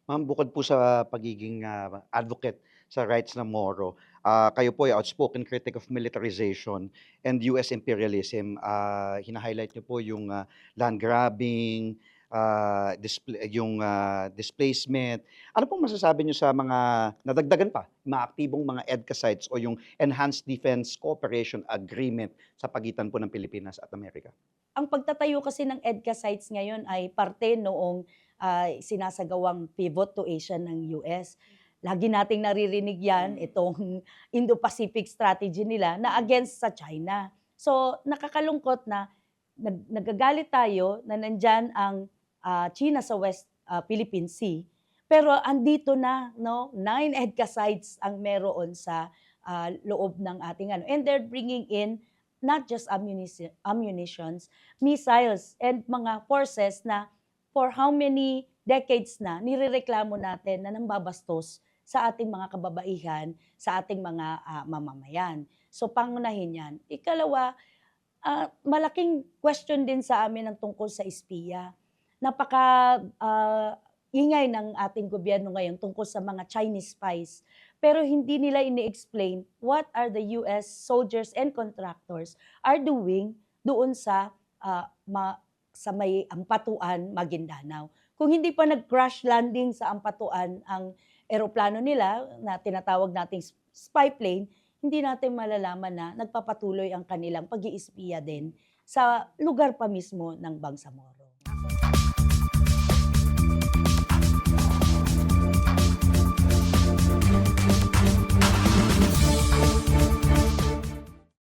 Ma'am, bukod po sa pagiging, advocate sa rights ng Moro, kayo po ay outspoken critic of militarization and US imperialism. Hina-highlight niyo po yung, land grabbing, displacement. Ano pong masasabi niyo sa mga nadagdagan pa, mga aktibong mga EDCA sites o yung Enhanced Defense Cooperation Agreement sa pagitan po ng Pilipinas at Amerika? Ang pagtatayo kasi ng EDCA sites ngayon ay parte noong, sinasagawang pivot to Asia ng US. Lagi nating naririnig 'yan, itong Indo-Pacific strategy nila na against sa China. So, nakakalungkot na nagagalit tayo na nandiyan ang, China sa West, Philippine Sea, pero andito na 'no, 9 EDCA sites ang meron sa, loob ng ating ano, and they're bringing in not just ammunitions, missiles and mga forces na for how many decades na nirereklamo natin na nambabastos sa ating mga kababaihan, sa ating mga, mamamayan. So pangunahin 'yan. Ikalawa, malaking question din sa amin ang tungkol sa espiya. Napaka, ingay ng ating gobyerno ngayon tungkol sa mga Chinese spies, pero hindi nila ini-explain what are the US soldiers and contractors are doing doon sa, sa may Ampatuan, Maguindanao. Kung hindi pa nag-crash landing sa Ampatuan ang eroplano nila na tinatawag nating spy plane, hindi natin malalaman na nagpapatuloy ang kanilang pag-iispiya din sa lugar pa mismo ng Bangsamoro.